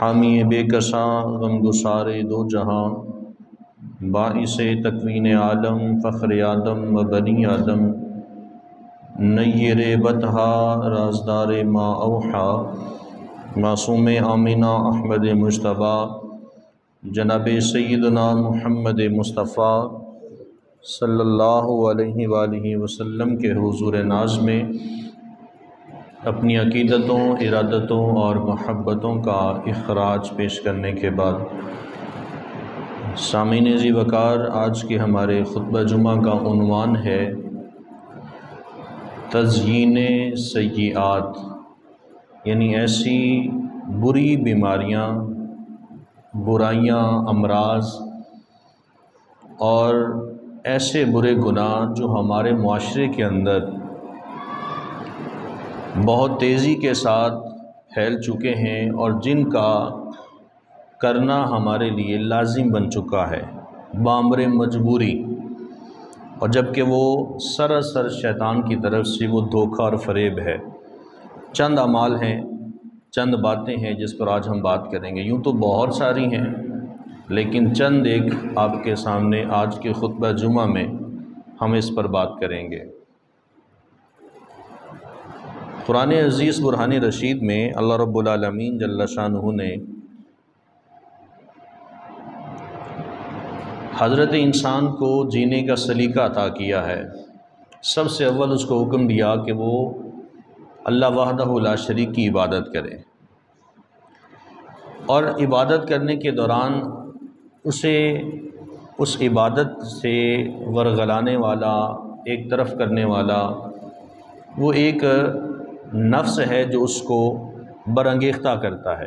حامی بے کساں غم گسار دو جہاں، باعث تکوین عالم فخر آدم و بنی آدم، نیر بطحا رازدار ما اوحا، معصوم آمینہ احمد مجتبیٰ، جناب سیدنا محمد مصطفیٰ صلی اللہ علیہ وآلہ وسلم کے حضور ناز میں اپنی عقیدتوں، ارادتوں اور محبتوں کا اخراج پیش کرنے کے بعد، سامعین ذی وقار، آج کے ہمارے خطبہ جمعہ کا عنوان ہے تزیین سیئات، یعنی ایسی بری بیماریاں، برائیاں، امراض اور ایسے برے گناہ جو ہمارے معاشرے کے اندر بہت تیزی کے ساتھ پھیل چکے ہیں اور جن کا کرنا ہمارے لیے لازم بن چکا ہے بامر مجبوری، اور جبکہ وہ سراسر شیطان کی طرف سے وہ دھوکہ اور فریب ہے۔ چند اعمال ہیں، چند باتیں ہیں جس پر آج ہم بات کریں گے۔ یوں تو بہت ساری ہیں، لیکن چند ایک آپ کے سامنے آج کے خطبہ جمعہ میں ہم اس پر بات کریں گے۔ قرآن عزیز برہان رشید میں اللہ رب العالمین جل شانہ نے حضرت انسان کو جینے کا سلیقہ عطا کیا ہے۔ سب سے اول اس کو حکم دیا کہ وہ اللہ وحدہ لا شریک کی عبادت کرے، اور عبادت کرنے کے دوران اسے اس عبادت سے ورغلانے والا، ایک طرف کرنے والا وہ ایک نفس ہے جو اس کو برانگیختہ کرتا ہے،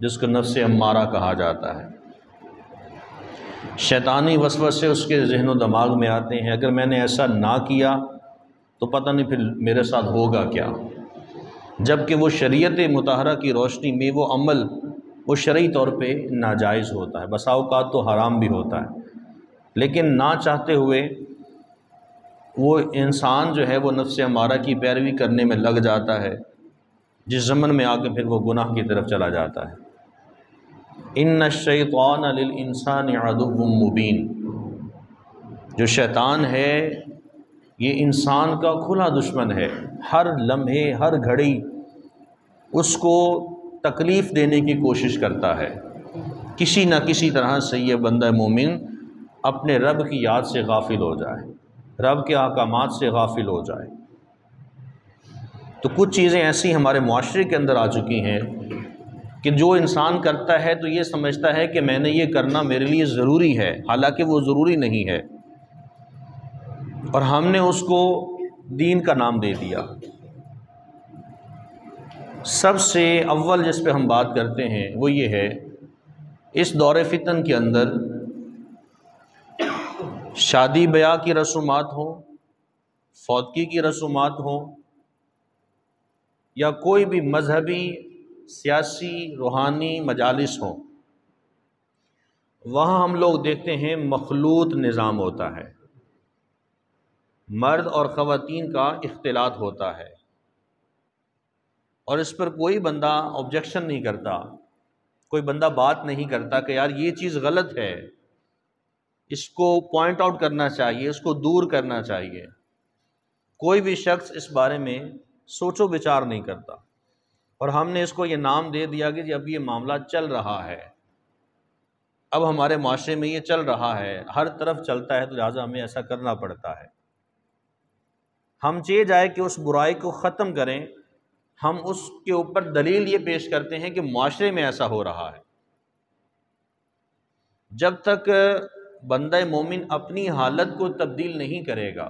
جس کو نفس امارہ کہا جاتا ہے۔ شیطانی وسوسے اس کے ذہن و دماغ میں آتے ہیں، اگر میں نے ایسا نہ کیا تو پتہ نہیں پھر میرے ساتھ ہوگا کیا، جبکہ وہ شریعت مطہرہ کی روشنی میں وہ عمل وہ شرعی طور پہ ناجائز ہوتا ہے، بسا اوقات تو حرام بھی ہوتا ہے، لیکن نہ چاہتے ہوئے وہ انسان جو ہے وہ نفس امارہ کی پیروی کرنے میں لگ جاتا ہے، جس ضمن میں آ کے پھر وہ گناہ کی طرف چلا جاتا ہے۔ ان الشیطان للانسان عدو مبین، جو شیطان ہے یہ انسان کا کھلا دشمن ہے، ہر لمحے ہر گھڑی اس کو تکلیف دینے کی کوشش کرتا ہے، کسی نہ کسی طرح سے یہ بندہ مومن اپنے رب کی یاد سے غافل ہو جائے، رب کے احکامات سے غافل ہو جائے۔ تو کچھ چیزیں ایسی ہمارے معاشرے کے اندر آ چکی ہیں کہ جو انسان کرتا ہے تو یہ سمجھتا ہے کہ میں نے یہ کرنا میرے لیے ضروری ہے، حالانکہ وہ ضروری نہیں ہے، اور ہم نے اس کو دین کا نام دے دیا۔ سب سے اول جس پہ ہم بات کرتے ہیں وہ یہ ہے، اس دور فتن کے اندر شادی بیاہ کی رسومات ہوں، فوتگی کی رسومات ہوں، یا کوئی بھی مذہبی، سیاسی، روحانی مجالس ہوں، وہاں ہم لوگ دیکھتے ہیں مخلوط نظام ہوتا ہے، مرد اور خواتین کا اختلاط ہوتا ہے، اور اس پر کوئی بندہ آبجیکشن نہیں کرتا، کوئی بندہ بات نہیں کرتا کہ یار یہ چیز غلط ہے، اس کو پوائنٹ آؤٹ کرنا چاہیے، اس کو دور کرنا چاہیے۔ کوئی بھی شخص اس بارے میں سوچ و بچار نہیں کرتا، اور ہم نے اس کو یہ نام دے دیا کہ اب یہ معاملہ چل رہا ہے، اب ہمارے معاشرے میں یہ چل رہا ہے، ہر طرف چلتا ہے، تو لہٰذا ہمیں ایسا کرنا پڑتا ہے۔ ہم چاہے جائے کہ اس برائی کو ختم کریں، ہم اس کے اوپر دلیل یہ پیش کرتے ہیں کہ معاشرے میں ایسا ہو رہا ہے۔ جب تک بندہ مومن اپنی حالت کو تبدیل نہیں کرے گا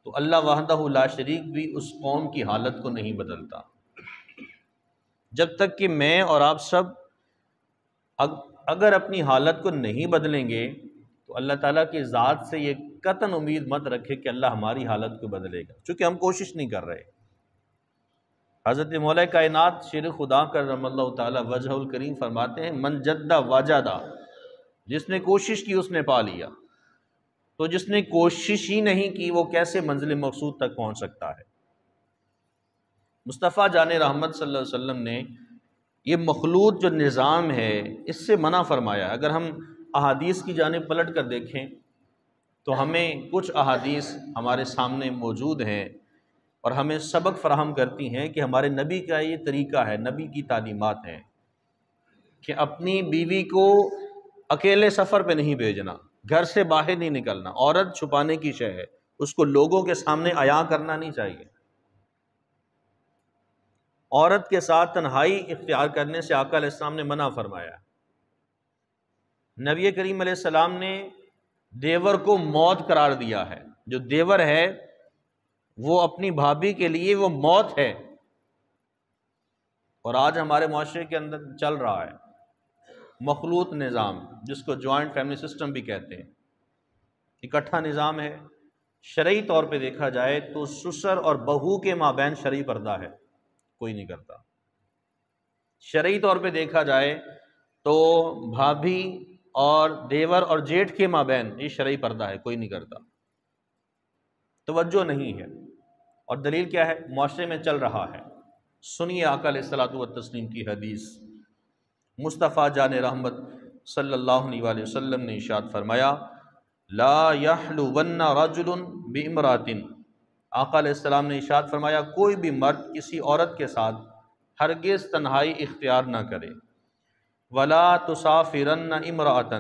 تو اللہ وحدہ لا شریک بھی اس قوم کی حالت کو نہیں بدلتا۔ جب تک کہ میں اور آپ سب اگر اپنی حالت کو نہیں بدلیں گے تو اللہ تعالیٰ کی ذات سے یہ قطعاً امید مت رکھے کہ اللہ ہماری حالت کو بدلے گا، چونکہ ہم کوشش نہیں کر رہے۔ حضرت مولا کائنات شیر خدا کرم اللہ تعالیٰ وجہ الکریم فرماتے ہیں، من جدہ واجدہ، جس نے کوشش کی اس نے پا لیا، تو جس نے کوشش ہی نہیں کی وہ کیسے منزل مقصود تک پہنچ سکتا ہے۔ مصطفیٰ جان رحمت صلی اللہ علیہ وسلم نے یہ مخلوط جو نظام ہے اس سے منع فرمایا۔ اگر ہم احادیث کی جانب پلٹ کر دیکھیں تو ہمیں کچھ احادیث ہمارے سامنے موجود ہیں اور ہمیں سبق فراہم کرتی ہیں کہ ہمارے نبی کا یہ طریقہ ہے، نبی کی تعلیمات ہیں کہ اپنی بیوی کو اکیلے سفر پہ نہیں بھیجنا، گھر سے باہر نہیں نکلنا۔ عورت چھپانے کی شے ہے، اس کو لوگوں کے سامنے عیاں کرنا نہیں چاہیے۔ عورت کے ساتھ تنہائی اختیار کرنے سے آقا علیہ السلام نے منع فرمایا۔ نبی کریم علیہ السلام نے دیور کو موت قرار دیا ہے۔ جو دیور ہے وہ اپنی بھابھی کے لیے وہ موت ہے۔ اور آج ہمارے معاشرے کے اندر چل رہا ہے مخلوط نظام، جس کو جوائنٹ فیملی سسٹم بھی کہتے ہیں، اکٹھا نظام ہے۔ شرعی طور پہ دیکھا جائے تو سسر اور بہو کے مابین شرعی پردہ ہے، کوئی نہیں کرتا۔ شرعی طور پہ دیکھا جائے تو بھابھی اور دیور اور جیٹھ کے مابین یہ شرعی پردہ ہے، کوئی نہیں کرتا، توجہ نہیں ہے۔ اور دلیل کیا ہے؟ معاشرے میں چل رہا ہے۔ سنیے آقا علیہ الصلوۃ والتسلیم کی حدیث۔ مصطفیٰ جان رحمت صلی اللہ علیہ وآلہ وسلم نے ارشاد فرمایا، لا یحلون رجل بامرأۃ۔ آقا علیہ السلام نے ارشاد فرمایا کوئی بھی مرد کسی عورت کے ساتھ ہرگز تنہائی اختیار نہ کرے، ولا تسافرن امرأۃ،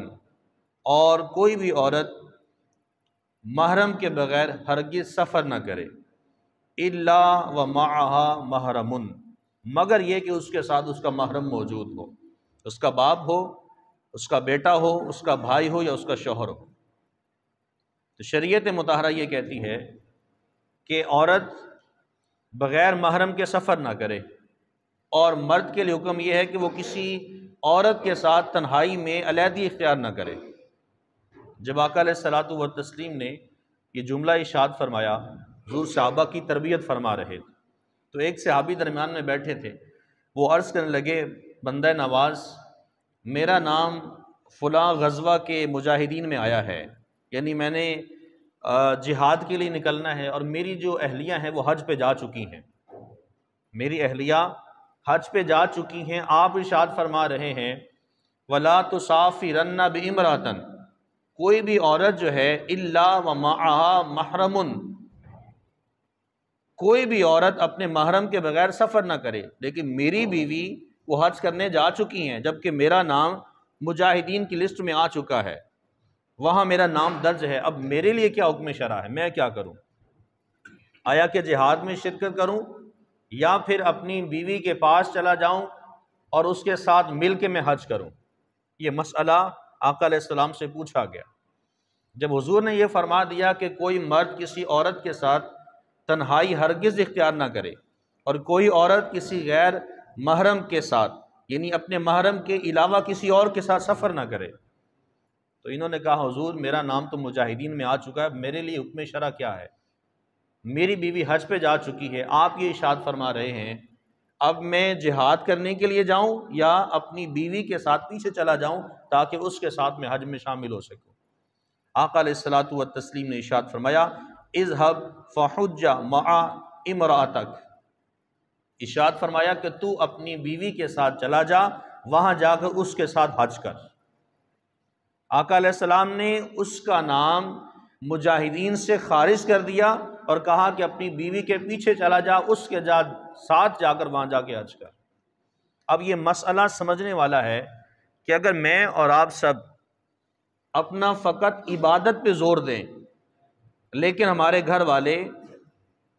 اور کوئی بھی عورت محرم کے بغیر ہرگز سفر نہ کرے، الا ومعها محرم، مگر یہ کہ اس کے ساتھ اس کا محرم موجود ہو، اس کا باپ ہو، اس کا بیٹا ہو، اس کا بھائی ہو یا اس کا شوہر ہو۔ تو شریعت مطہرہ یہ کہتی ہے کہ عورت بغیر محرم کے سفر نہ کرے، اور مرد کے لیے حکم یہ ہے کہ وہ کسی عورت کے ساتھ تنہائی میں علیحدگی اختیار نہ کرے۔ جب آقا علیہ الصلوۃ والتسلیم نے یہ جملہ ارشاد فرمایا، حضور صحابہ کی تربیت فرما رہے تھے، تو ایک صحابی درمیان میں بیٹھے تھے، وہ عرض کرنے لگے، بندہ نواز، میرا نام فلاں غزوہ کے مجاہدین میں آیا ہے، یعنی میں نے جہاد کے لیے نکلنا ہے، اور میری جو اہلیہ ہیں وہ حج پہ جا چکی ہیں، میری اہلیہ حج پہ جا چکی ہیں۔ آپ ارشاد فرما رہے ہیں وَلَا تُسَافِرَنَّ بِامْرَأَةٍ، کوئی بھی عورت جو ہے الا ومعها محرم، کوئی بھی عورت اپنے محرم کے بغیر سفر نہ کرے، لیکن میری بیوی وہ حج کرنے جا چکی ہیں، جبکہ میرا نام مجاہدین کی لسٹ میں آ چکا ہے، وہاں میرا نام درج ہے۔ اب میرے لیے کیا حکم شرع ہے؟ میں کیا کروں؟ آیا کہ جہاد میں شرکت کروں، یا پھر اپنی بیوی کے پاس چلا جاؤں اور اس کے ساتھ مل کے میں حج کروں؟ یہ مسئلہ آقا علیہ السلام سے پوچھا گیا۔ جب حضور نے یہ فرما دیا کہ کوئی مرد کسی عورت کے ساتھ تنہائی ہرگز اختیار نہ کرے، اور کوئی عورت کسی غیر محرم کے ساتھ، یعنی اپنے محرم کے علاوہ کسی اور کے ساتھ سفر نہ کرے، تو انہوں نے کہا حضور میرا نام تو مجاہدین میں آ چکا ہے، میرے لیے حکم شرع کیا ہے؟ میری بیوی حج پہ جا چکی ہے، آپ یہ ارشاد فرما رہے ہیں اب میں جہاد کرنے کے لیے جاؤں یا اپنی بیوی کے ساتھ پیچھے چلا جاؤں تاکہ اس کے ساتھ میں حج میں شامل ہو سکوں؟ آقا علیہ الصلوۃ والتسلیم نے ارشاد فرمایا اذهب فحج مع امرأتک، ارشاد فرمایا کہ تو اپنی بیوی کے ساتھ چلا جا، وہاں جا کر اس کے ساتھ حج کر۔ آقا علیہ السلام نے اس کا نام مجاہدین سے خارج کر دیا اور کہا کہ اپنی بیوی کے پیچھے چلا جا، اس کے ساتھ جا کر وہاں جا کے حج کر۔ اب یہ مسئلہ سمجھنے والا ہے کہ اگر میں اور آپ سب اپنا فقط عبادت پہ زور دیں، لیکن ہمارے گھر والے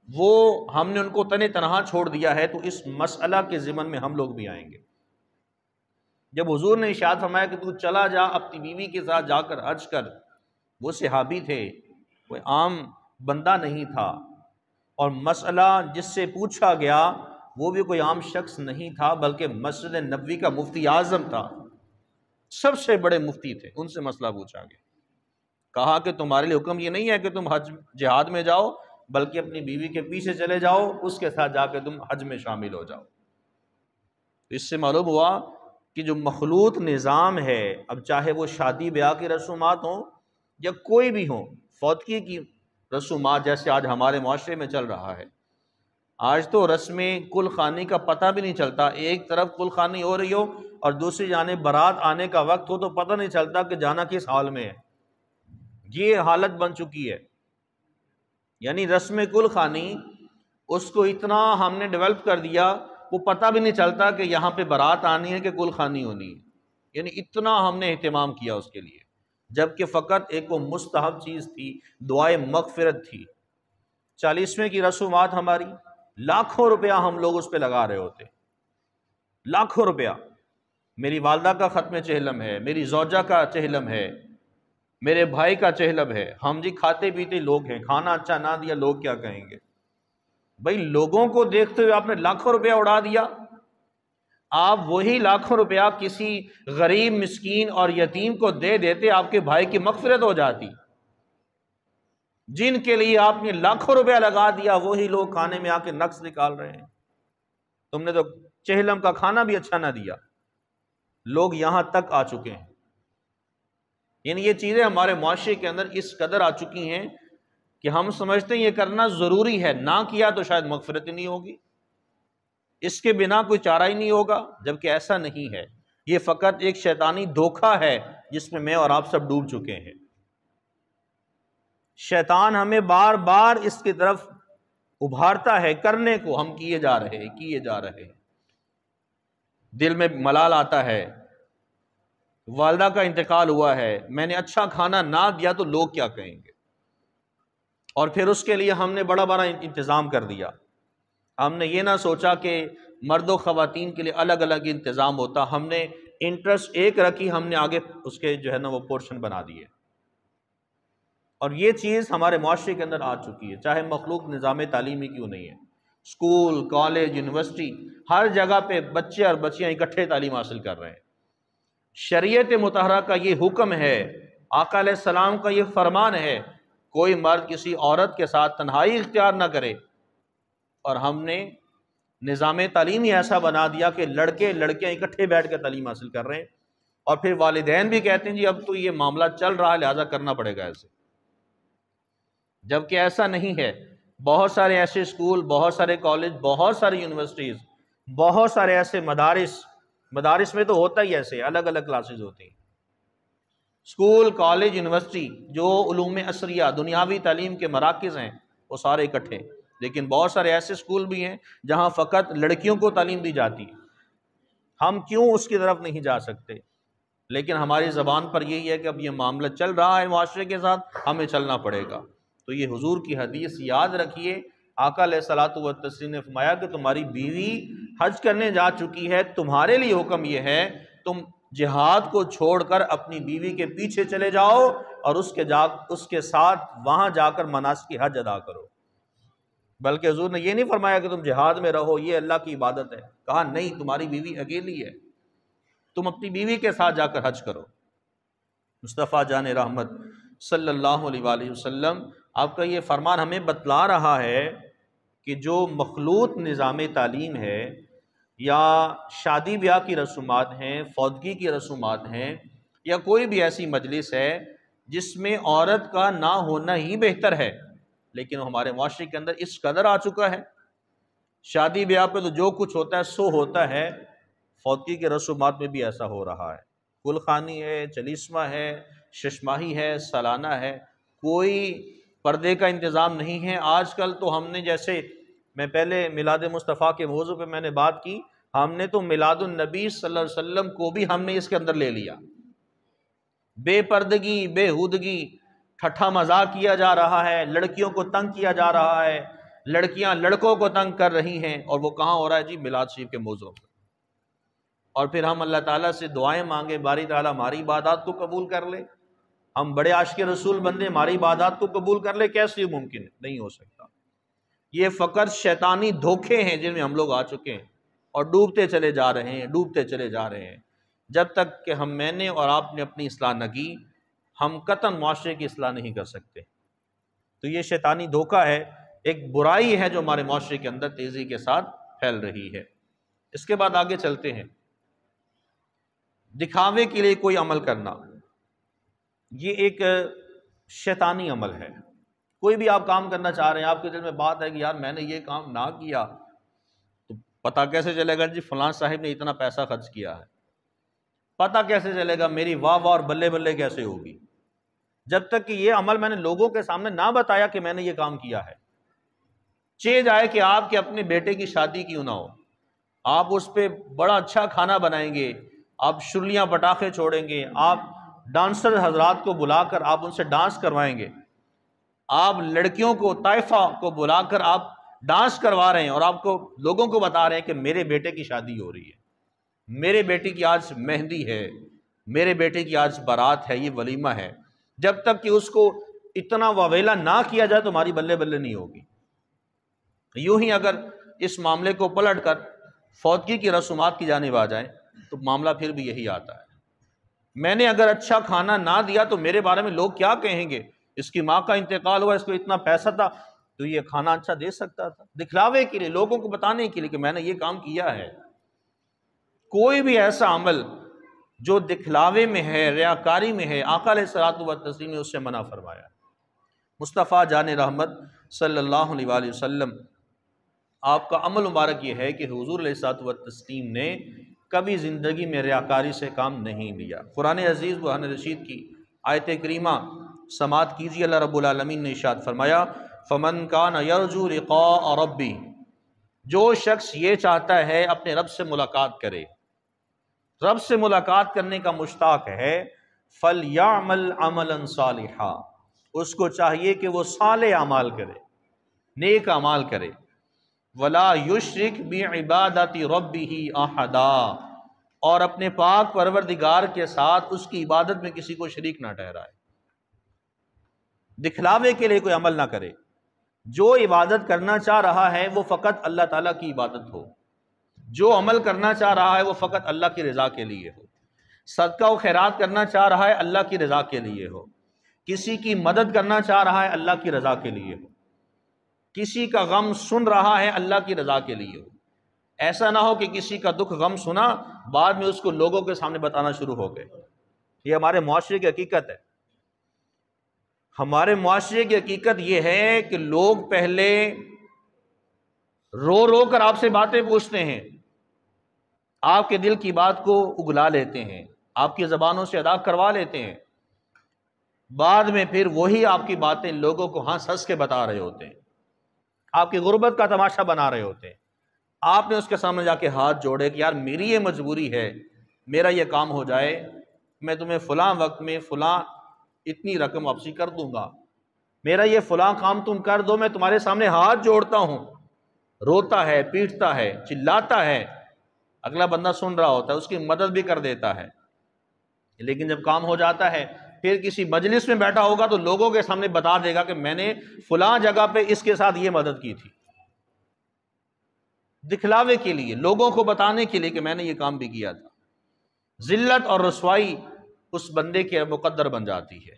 وہ ہم نے ان کو تنے تنہا چھوڑ دیا ہے، تو اس مسئلہ کے ضمن میں ہم لوگ بھی آئیں گے۔ جب حضور نے ارشاد فرمایا کہ تو چلا جا اپنی بیوی کے ساتھ جا کر حج کر، وہ صحابی تھے، کوئی عام بندہ نہیں تھا، اور مسئلہ جس سے پوچھا گیا وہ بھی کوئی عام شخص نہیں تھا، بلکہ مسجد نبوی کا مفتی اعظم تھا، سب سے بڑے مفتی تھے، ان سے مسئلہ پوچھا گیا۔ کہا کہ تمہارے لیے حکم یہ نہیں ہے کہ تم جہاد میں جاؤ، بلکہ اپنی بیوی کے پیچھے چلے جاؤ، اس کے ساتھ جا کے تم حج میں شامل ہو جاؤ۔ اس سے معلوم ہوا کہ جو مخلوط نظام ہے، اب چاہے وہ شادی بیاہ کی رسومات ہوں یا کوئی بھی ہوں، فوتگی کی رسومات جیسے آج ہمارے معاشرے میں چل رہا ہے، آج تو رسمیں کل خوانی کا پتہ بھی نہیں چلتا، ایک طرف کل خوانی ہو رہی ہو اور دوسری جانب بارات آنے کا وقت ہو تو پتہ نہیں چلتا کہ جانا کس حال میں ہے۔ یہ حالت بن چکی ہے، یعنی رسم کل خوانی اس کو اتنا ہم نے ڈیولپ کر دیا، وہ پتہ بھی نہیں چلتا کہ یہاں پہ بارات آنی ہے کہ کل خوانی ہونی ہے، یعنی اتنا ہم نے اہتمام کیا اس کے لیے، جبکہ فقط ایک وہ مستحب چیز تھی، دعائے مغفرت تھی۔ 40ویں کی رسومات ہماری لاکھوں روپیہ ہم لوگ اس پہ لگا رہے ہوتے، لاکھوں روپیہ۔ میری والدہ کا ختم چہلم ہے، میری زوجہ کا چہلم ہے، میرے بھائی کا چہلم ہے، ہم جی کھاتے پیتے لوگ ہیں، کھانا اچھا نہ دیا لوگ کیا کہیں گے؟ بھائی لوگوں کو دیکھتے ہوئے آپ نے لاکھوں روپیہ اڑا دیا، آپ وہی لاکھوں روپیہ کسی غریب مسکین اور یتیم کو دے دیتے، آپ کے بھائی کی مغفرت ہو جاتی۔ جن کے لیے آپ نے لاکھوں روپیہ لگا دیا وہی لوگ کھانے میں آ کے نقص نکال رہے ہیں، تم نے تو چہلم کا کھانا بھی اچھا نہ دیا۔ لوگ یہاں تک آ چکے ہیں، یعنی یہ چیزیں ہمارے معاشرے کے اندر اس قدر آ چکی ہیں کہ ہم سمجھتے ہیں یہ کرنا ضروری ہے، نہ کیا تو شاید مغفرت ہی نہیں ہوگی، اس کے بنا کوئی چارہ ہی نہیں ہوگا، جبکہ ایسا نہیں ہے۔ یہ فقط ایک شیطانی دھوکہ ہے جس میں میں اور آپ سب ڈوب چکے ہیں۔ شیطان ہمیں بار بار اس کی طرف ابھارتا ہے کرنے کو، ہم کیے جا رہے ہیں۔ دل میں ملال آتا ہے، والدہ کا انتقال ہوا ہے، میں نے اچھا کھانا نہ دیا تو لوگ کیا کہیں گے، اور پھر اس کے لیے ہم نے بڑا بڑا انتظام کر دیا۔ ہم نے یہ نہ سوچا کہ مرد و خواتین کے لیے الگ الگ انتظام ہوتا، ہم نے انٹرسٹ ایک رکھی، ہم نے آگے اس کے جو ہے نا وہ پورشن بنا دیے، اور یہ چیز ہمارے معاشرے کے اندر آ چکی ہے، چاہے مخلوق نظام تعلیمی کیوں نہیں ہے، اسکول، کالج، یونیورسٹی، ہر جگہ پہ بچے اور بچیاں اکٹھے تعلیم حاصل کر رہے ہیں۔ شریعت مطہرہ کا یہ حکم ہے، آقا علیہ السلام کا یہ فرمان ہے، کوئی مرد کسی عورت کے ساتھ تنہائی اختیار نہ کرے، اور ہم نے نظام تعلیم ہی ایسا بنا دیا کہ لڑکے لڑکیاں اکٹھے بیٹھ کے تعلیم حاصل کر رہے ہیں، اور پھر والدین بھی کہتے ہیں جی اب تو یہ معاملہ چل رہا ہے لہذا کرنا پڑے گا ایسے، جبکہ ایسا نہیں ہے۔ بہت سارے ایسے اسکول، بہت سارے کالج، بہت ساری یونیورسٹیز، بہت سارے ایسے مدارس میں تو ہوتا ہی ایسے الگ الگ کلاسز ہوتی ہیں، اسکول، کالج، یونیورسٹی، جو علوم عصریہ دنیاوی تعلیم کے مراکز ہیں وہ سارے اکٹھے، لیکن بہت سارے ایسے اسکول بھی ہیں جہاں فقط لڑکیوں کو تعلیم دی جاتی ہے۔ ہم کیوں اس کی طرف نہیں جا سکتے؟ لیکن ہماری زبان پر یہی ہے کہ اب یہ معاملہ چل رہا ہے معاشرے کے ساتھ، ہمیں چلنا پڑے گا۔ تو یہ حضور کی حدیث یاد رکھیے، آقا علیہ الصلوۃ والتسلیم نے فرمایا کہ تمہاری بیوی حج کرنے جا چکی ہے، تمہارے لیے حکم یہ ہے تم جہاد کو چھوڑ کر اپنی بیوی کے پیچھے چلے جاؤ اور اس کے ساتھ وہاں جا کر مناسک حج ادا کرو۔ بلکہ حضور نے یہ نہیں فرمایا کہ تم جہاد میں رہو، یہ اللہ کی عبادت ہے، کہا نہیں، تمہاری بیوی اکیلی ہے، تم اپنی بیوی کے ساتھ جا کر حج کرو۔ مصطفیٰ جان رحمت صلی اللہ علیہ وآلہ وسلم آپ کا یہ فرمان ہمیں بتلا رہا ہے کہ جو مخلوط نظام تعلیم ہے یا شادی بیاہ کی رسومات ہیں، فوتگی کی رسومات ہیں، یا کوئی بھی ایسی مجلس ہے جس میں عورت کا نہ ہونا ہی بہتر ہے، لیکن ہمارے معاشرے کے اندر اس قدر آ چکا ہے، شادی بیاہ پہ تو جو کچھ ہوتا ہے سو ہوتا ہے، فوتگی کے رسومات میں بھی ایسا ہو رہا ہے، کل خوانی ہے، چلیسما ہے، ششماہی ہے، سالانہ ہے، کوئی پردے کا انتظام نہیں ہے۔ آج کل تو ہم نے، جیسے میں پہلے میلاد مصطفیٰ کے موضوع پہ میں نے بات کی، ہم نے تو میلاد النبی صلی اللہ علیہ وسلم کو بھی ہم نے اس کے اندر لے لیا، بے پردگی، بے ہودگی، ٹھٹھا مذاق کیا جا رہا ہے، لڑکیوں کو تنگ کیا جا رہا ہے، لڑکیاں لڑکوں کو تنگ کر رہی ہیں، اور وہ کہاں ہو رہا ہے جی؟ میلاد شریف کے موضوع پر۔ اور پھر ہم اللہ تعالیٰ سے دعائیں مانگے باری تعالیٰ ہماری عبادات کو قبول کر لے، ہم بڑے عاشق رسول بندے ہماری عبادات کو قبول کر لے، کیسے ممکن ہے؟ نہیں ہو سکتا۔ یہ فقط شیطانی دھوکے ہیں جن میں ہم لوگ آ چکے ہیں اور ڈوبتے چلے جا رہے ہیں۔ جب تک کہ میں نے اور آپ نے اپنی اصلاح نہ کی، ہم قطعاً معاشرے کی اصلاح نہیں کر سکتے۔ تو یہ شیطانی دھوکہ ہے، ایک برائی ہے جو ہمارے معاشرے کے اندر تیزی کے ساتھ پھیل رہی ہے۔ اس کے بعد آگے چلتے ہیں، دکھاوے کے لیے کوئی عمل کرنا، یہ ایک شیطانی عمل ہے۔ کوئی بھی آپ کام کرنا چاہ رہے ہیں، آپ کے دل میں بات ہے کہ یار میں نے یہ کام نہ کیا تو پتہ کیسے چلے گا جی فلاں صاحب نے اتنا پیسہ خرچ کیا ہے؟ پتہ کیسے چلے گا؟ میری واہ واہ اور بلے بلے کیسے ہوگی؟ جب تک کہ یہ عمل میں نے لوگوں کے سامنے نہ بتایا کہ میں نے یہ کام کیا ہے۔ چہ جائے کہ آپ کے اپنے بیٹے کی شادی کیوں نہ ہو، آپ اس پہ بڑا اچھا کھانا بنائیں گے، آپ شرلیاں پٹاخے چھوڑیں گے، آپ ڈانسر حضرات کو بلا کر آپ ان سے ڈانس کروائیں گے، آپ لڑکیوں کو طائفہ کو بلا کر آپ ڈانس کروا رہے ہیں اور آپ کو لوگوں کو بتا رہے ہیں کہ میرے بیٹے کی شادی ہو رہی ہے، میرے بیٹے کی آج مہندی ہے، میرے بیٹے کی آج بارات ہے، یہ ولیمہ ہے۔ جب تک کہ اس کو اتنا واویلا نہ کیا جائے تو ہماری بلے بلے نہیں ہوگی۔ یوں ہی اگر اس معاملے کو پلٹ کر فوتگی کی رسومات کی جانب آ جائیں تو معاملہ پھر بھی یہی آتا ہے۔ میں نے اگر اچھا کھانا نہ دیا تو میرے بارے میں لوگ کیا کہیں گے؟ اس کی ماں کا انتقال ہوا، اس کو اتنا پیسہ تھا تو یہ کھانا اچھا دے سکتا تھا، دکھلاوے کے لیے، لوگوں کو بتانے کے لیے کہ میں نے یہ کام کیا ہے۔ کوئی بھی ایسا عمل جو دکھلاوے میں ہے، ریاکاری میں ہے، آقا علیہ الصلوۃ والتسلیم نے اس سے منع فرمایا۔ مصطفیٰ جان رحمت صلی اللہ علیہ وآلہ وسلم، آپ کا عمل مبارک یہ ہے کہ حضور علیہ الصلوۃ والتسلیم نے کبھی زندگی میں ریاکاری سے کام نہیں لیا۔ قرآن عزیز برہان رشید کی آیت کریمہ سماعت کیجیے، اللہ رب العالمین نے ارشاد فرمایا فَمَنْ كَانَ يَرْجُو لِقَاءَ رَبِّهِ، جو شخص یہ چاہتا ہے اپنے رب سے ملاقات کرے، رب سے ملاقات کرنے کا مشتاق ہے، فَلْيَعْمَلْ عَمَلًا صَالِحًا، اس کو چاہیے کہ وہ صالح اعمال کرے، نیک اعمال کرے، وَلَا يُشْرِكْ بِعِبَادَةِ رَبِّهِ أَحَدًا، اور اپنے پاک پروردگار کے ساتھ اس کی عبادت میں کسی کو شریک نہ ٹھہرائے، دکھلاوے کے لیے کوئی عمل نہ کرے۔ جو عبادت کرنا چاہ رہا ہے وہ فقط اللہ تعالیٰ کی عبادت ہو، جو عمل کرنا چاہ رہا ہے وہ فقط اللہ کی رضا کے لیے ہو، صدقہ و خیرات کرنا چاہ رہا ہے اللہ کی رضا کے لیے ہو، کسی کی مدد کرنا چاہ رہا ہے اللہ کی رضا کے لیے ہو، کسی کا غم سن رہا ہے اللہ کی رضا کے لیے ہو۔ ایسا نہ ہو کہ کسی کا دکھ غم سنا، بعد میں اس کو لوگوں کے سامنے بتانا شروع ہو گئے۔ یہ ہمارے معاشرے کی حقیقت ہے۔ ہمارے معاشرے کی حقیقت یہ ہے کہ لوگ پہلے رو رو کر آپ سے باتیں پوچھتے ہیں، آپ کے دل کی بات کو اگلا لیتے ہیں، آپ کی زبانوں سے ادا کروا لیتے ہیں، بعد میں پھر وہی آپ کی باتیں لوگوں کو ہنس ہنس کے بتا رہے ہوتے ہیں، آپ کی غربت کا تماشا بنا رہے ہوتے ہیں۔ آپ نے اس کے سامنے جا کے ہاتھ جوڑے کہ یار میری یہ مجبوری ہے، میرا یہ کام ہو جائے، میں تمہیں فلاں وقت میں فلاں اتنی رقم واپسی کر دوں گا، میرا یہ فلاں کام تم کر دو، میں تمہارے سامنے ہاتھ جوڑتا ہوں۔ روتا ہے، پیٹتا ہے، چلاتا ہے، اگلا بندہ سن رہا ہوتا ہے، اس کی مدد بھی کر دیتا ہے، لیکن جب کام ہو جاتا ہے پھر کسی مجلس میں بیٹھا ہوگا تو لوگوں کے سامنے بتا دے گا کہ میں نے فلاں جگہ پہ اس کے ساتھ یہ مدد کی تھی، دکھلاوے کے لیے، لوگوں کو بتانے کے لیے کہ میں نے یہ کام بھی کیا تھا۔ ذلت اور رسوائی اس بندے کے مقدر بن جاتی ہے۔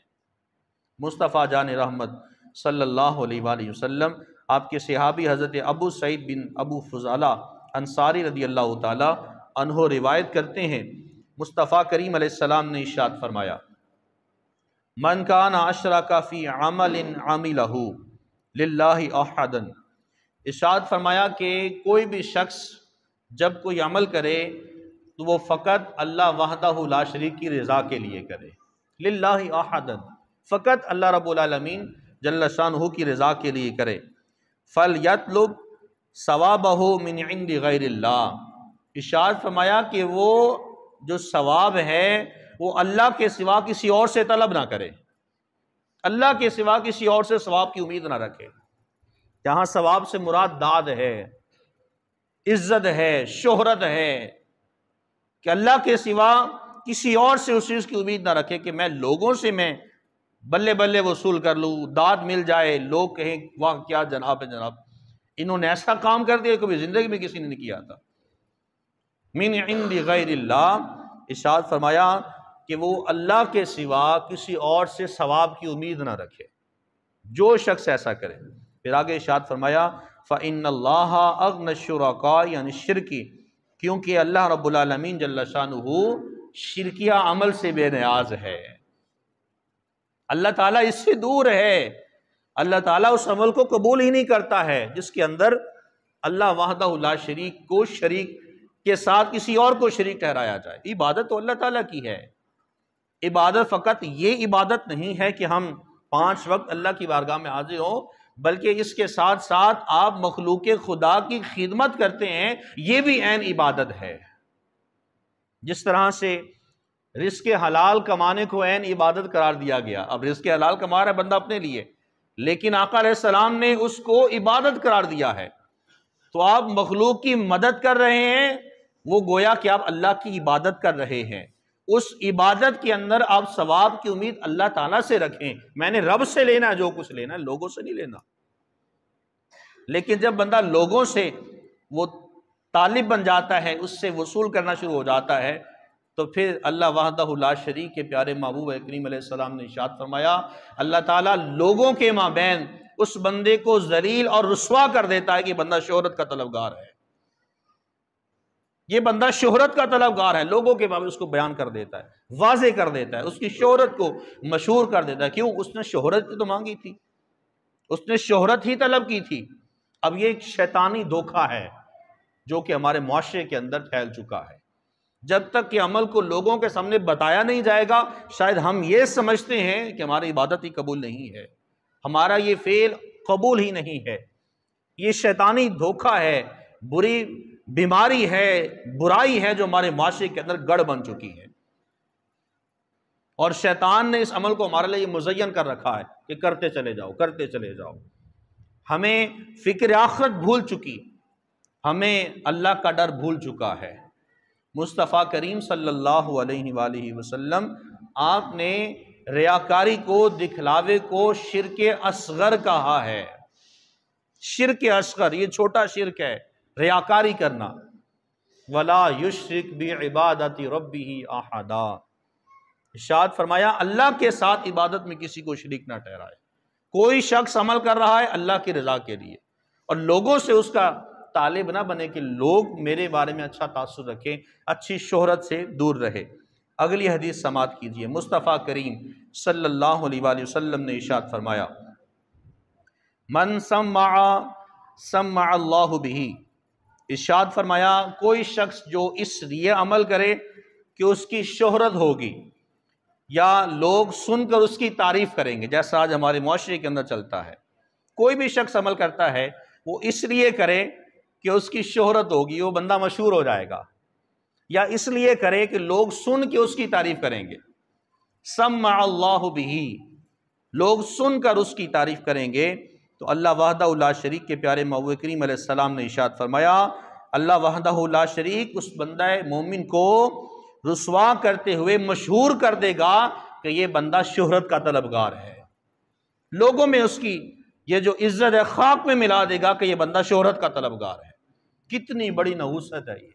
مصطفیٰ جان رحمت صلی اللہ علیہ وآلہ وسلم، آپ کے صحابی حضرت ابو سعید بن ابو فضالہ انصاری رضی اللہ تعالی عنہ روایت کرتے ہیں، مصطفیٰ کریم علیہ السلام نے ارشاد فرمایا من کان اشرک فی عمل عملہ للہ احدا، ارشاد فرمایا کہ کوئی بھی شخص جب کوئی عمل کرے تو وہ فقط اللہ وحدہ لا شریک کی رضا کے لیے کرے، للہ احدا، فقط اللہ رب العالمین جل شانہ کی رضا کے لیے کرے، فلیطلب ثوابہ من عند غیر اللہ، ارشاد فرمایا کہ وہ جو ثواب ہے وہ اللہ کے سوا کسی اور سے طلب نہ کرے، اللہ کے سوا کسی اور سے ثواب کی امید نہ رکھے۔ یہاں ثواب سے مراد داد ہے، عزت ہے، شہرت ہے، کہ اللہ کے سوا کسی اور سے اس چیز کی امید نہ رکھے کہ میں لوگوں سے میں بلے بلے وصول کر لوں، داد مل جائے، لوگ کہیں واہ کیا جناب ہے جناب، انہوں نے ایسا کام کر دیا کبھی زندگی میں کسی نے نہیں کیا تھا۔ من عند غیر اللہ، ارشاد فرمایا کہ وہ اللہ کے سوا کسی اور سے ثواب کی امید نہ رکھے، جو شخص ایسا کرے۔ پھر آگے ارشاد فرمایا فإن اللہ اغنى الشرکاء عن الشرک، کیونکہ اللہ رب العالمین جل شانہ شرکیہ عمل سے بے نیاز ہے، اللہ تعالیٰ اس سے دور ہے اللہ تعالیٰ اس عمل کو قبول ہی نہیں کرتا ہے جس کے اندر اللہ وحدہ لا شریک کو شریک کے ساتھ کسی اور کو شریک ٹھہرایا جائے۔ عبادت تو اللہ تعالیٰ کی ہے۔ عبادت فقط یہ عبادت نہیں ہے کہ ہم 5 وقت اللہ کی بارگاہ میں حاضر ہوں، بلکہ اس کے ساتھ ساتھ آپ مخلوق خدا کی خدمت کرتے ہیں، یہ بھی عین عبادت ہے۔ جس طرح سے رزق حلال کمانے کو عین عبادت قرار دیا گیا، اب رزق حلال کما رہا ہے بندہ اپنے لیے، لیکن آقا علیہ السلام نے اس کو عبادت قرار دیا ہے، تو آپ مخلوق کی مدد کر رہے ہیں، وہ گویا کہ آپ اللہ کی عبادت کر رہے ہیں۔ اس عبادت کے اندر آپ ثواب کی امید اللہ تعالیٰ سے رکھیں۔ میں نے رب سے لینا ہے جو کچھ لینا ہے، لوگوں سے نہیں لینا۔ لیکن جب بندہ لوگوں سے وہ طالب بن جاتا ہے، اس سے وصول کرنا شروع ہو جاتا ہے، تو پھر اللہ وحدہ لا شریک کے پیارے محبوب کریم علیہ السلام نے ارشاد فرمایا، اللہ تعالیٰ لوگوں کے مابین اس بندے کو ذلیل اور رسوا کر دیتا ہے کہ بندہ شہرت کا طلبگار ہے۔ یہ بندہ شہرت کا طلبگار ہے، لوگوں کے مابین اس کو بیان کر دیتا ہے، واضح کر دیتا ہے، اس کی شہرت کو مشہور کر دیتا ہے۔ کیوں؟ اس نے شہرت تو مانگی تھی، اس نے شہرت ہی طلب کی تھی۔ اب یہ ایک شیطانی دھوکہ ہے جو کہ ہمارے معاشرے کے اندر پھیل چکا ہے۔ جب تک کہ عمل کو لوگوں کے سامنے بتایا نہیں جائے گا، شاید ہم یہ سمجھتے ہیں کہ ہماری عبادت ہی قبول نہیں ہے، ہمارا یہ فعل قبول ہی نہیں ہے۔ یہ شیطانی دھوکہ ہے، بری بیماری ہے، برائی ہے جو ہمارے معاشرے کے اندر گڑھ بن چکی ہے، اور شیطان نے اس عمل کو ہمارے لیے مزین کر رکھا ہے کہ کرتے چلے جاؤ، کرتے چلے جاؤ۔ ہمیں فکر آخرت بھول چکی، ہمیں اللہ کا ڈر بھول چکا ہے۔ مصطفیٰ کریم صلی اللہ علیہ وآلہ وسلم آپ نے ریاکاری کو، دکھلاوے کو شرک اصغر کہا ہے۔ شرک اصغر یہ چھوٹا شرک ہے، ریاکاری کرنا۔ وَلَا يُشْرِكْ بِعِبَادَةِ رَبِّهِ أَحَدًا، ارشاد فرمایا اللہ کے ساتھ عبادت میں کسی کو شریک نہ ٹھہرائے۔ کوئی شخص عمل کر رہا ہے اللہ کی رضا کے لیے، اور لوگوں سے اس کا طالب نہ بنے کہ لوگ میرے بارے میں اچھا تاثر رکھیں، اچھی شہرت سے دور رہے۔ اگلی حدیث سماعت کیجئے۔ مصطفیٰ کریم صلی اللہ علیہ وآلہ وسلم نے ارشاد فرمایا، من سمع سمع اللہ بہ، ارشاد فرمایا کوئی شخص جو اس لیے عمل کرے کہ اس کی شہرت ہوگی یا لوگ سن کر اس کی تعریف کریں گے، جیسا آج ہمارے معاشرے کے اندر چلتا ہے، کوئی بھی شخص عمل کرتا ہے وہ اس لیے کرے کہ اس کی شہرت ہوگی، وہ بندہ مشہور ہو جائے گا، یا اس لیے کرے کہ لوگ سن کے اس کی تعریف کریں گے، سمع اللہ بہ، لوگ سن کر اس کی تعریف کریں گے، تو اللہ وحدہ لا شریک کے پیارے محبوب کریم علیہ السلام نے ارشاد فرمایا، اللہ وحدہ لا شریک اس بندہ مومن کو رسوا کرتے ہوئے مشہور کر دے گا کہ یہ بندہ شہرت کا طلبگار ہے، لوگوں میں اس کی یہ جو عزت ہے خاک میں ملا دے گا کہ یہ بندہ شہرت کا طلبگار ہے۔ کتنی بڑی نحوست ہے یہ،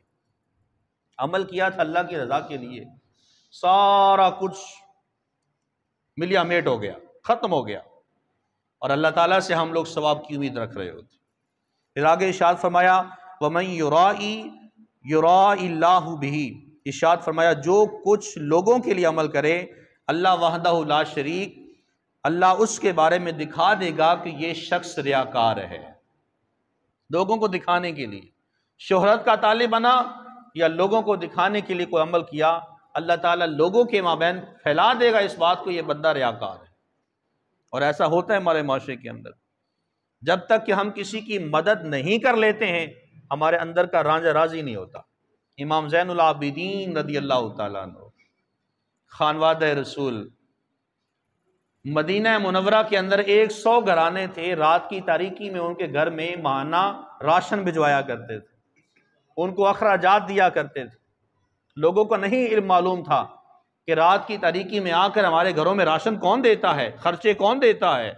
عمل کیا تھا اللہ کی رضا کے لیے، سارا کچھ ملیا میٹ ہو گیا، ختم ہو گیا، اور اللہ تعالیٰ سے ہم لوگ ثواب کی امید رکھ رہے ہوتے۔ پھر آگے ارشاد فرمایا وَمَن يُرَائِي يُرَائِي اللَّهُ بِهِ، ارشاد فرمایا جو کچھ لوگوں کے لیے عمل کرے اللہ وحدہ لا شریک، اللہ اس کے بارے میں دکھا دے گا کہ یہ شخص ریاکار ہے۔ لوگوں کو دکھانے کے لیے شہرت کا طالب بنا یا لوگوں کو دکھانے کے لیے کوئی عمل کیا، اللہ تعالیٰ لوگوں کے مابین پھیلا دے گا اس بات کو یہ بندہ ریاکار ہے۔ اور ایسا ہوتا ہے ہمارے معاشرے کے اندر، جب تک کہ ہم کسی کی مدد نہیں کر لیتے ہیں ہمارے اندر کا رانجہ راضی نہیں ہوتا۔ امام زین العابدین رضی اللہ تعالیٰ عنہ، خانوادہ رسول، مدینہ منورہ کے اندر 100 گھرانے تھے، رات کی تاریکی میں ان کے گھر میں ماہانہ راشن بھجوایا کرتے تھے، ان کو اخراجات دیا کرتے تھے۔ لوگوں کو نہیں علم معلوم تھا کہ رات کی تاریکی میں آ کر ہمارے گھروں میں راشن کون دیتا ہے، خرچے کون دیتا ہے۔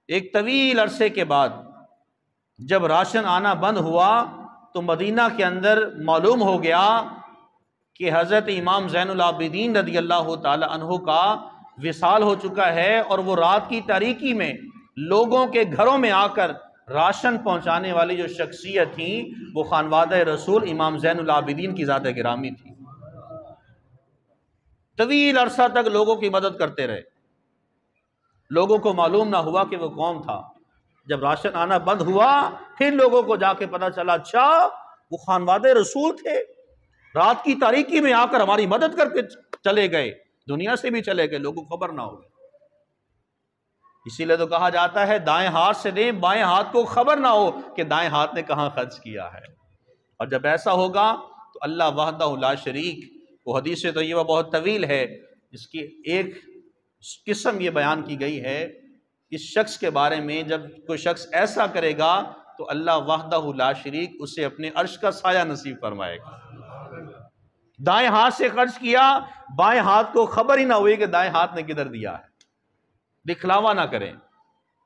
ایک طویل عرصے کے بعد جب راشن آنا بند ہوا تو مدینہ کے اندر معلوم ہو گیا کہ حضرت امام زین العابدین رضی اللہ تعالی عنہ کا وصال ہو چکا ہے، اور وہ رات کی تاریکی میں لوگوں کے گھروں میں آ کر راشن پہنچانے والی جو شخصیت تھی وہ خانوادہ رسول امام زین العابدین کی ذات گرامی تھی۔ طویل عرصہ تک لوگوں کی مدد کرتے رہے، لوگوں کو معلوم نہ ہوا کہ وہ کون تھا۔ جب راشن آنا بند ہوا پھر لوگوں کو جا کے پتہ چلا اچھا وہ خانواد رسول تھے، رات کی تاریکی میں آ کر ہماری مدد کر کے چلے گئے، دنیا سے بھی چلے گئے، لوگوں کو خبر نہ ہوگی۔ اسی لیے تو کہا جاتا ہے دائیں ہاتھ سے دیں، بائیں ہاتھ کو خبر نہ ہو کہ دائیں ہاتھ نے کہاں خرچ کیا ہے۔ اور جب ایسا ہوگا تو اللہ وحدہ لا شریک، وہ حدیث طیبہ بہت طویل ہے، اس کی ایک قسم یہ بیان کی گئی ہے اس شخص کے بارے میں، جب کوئی شخص ایسا کرے گا تو اللہ وحدہ لا شریک اسے اپنے عرش کا سایہ نصیب فرمائے گا۔ دائیں ہاتھ سے خرچ کیا، بائیں ہاتھ کو خبر ہی نہ ہوئی کہ دائیں ہاتھ نے کدھر دیا ہے۔ دکھلاوا نہ کریں،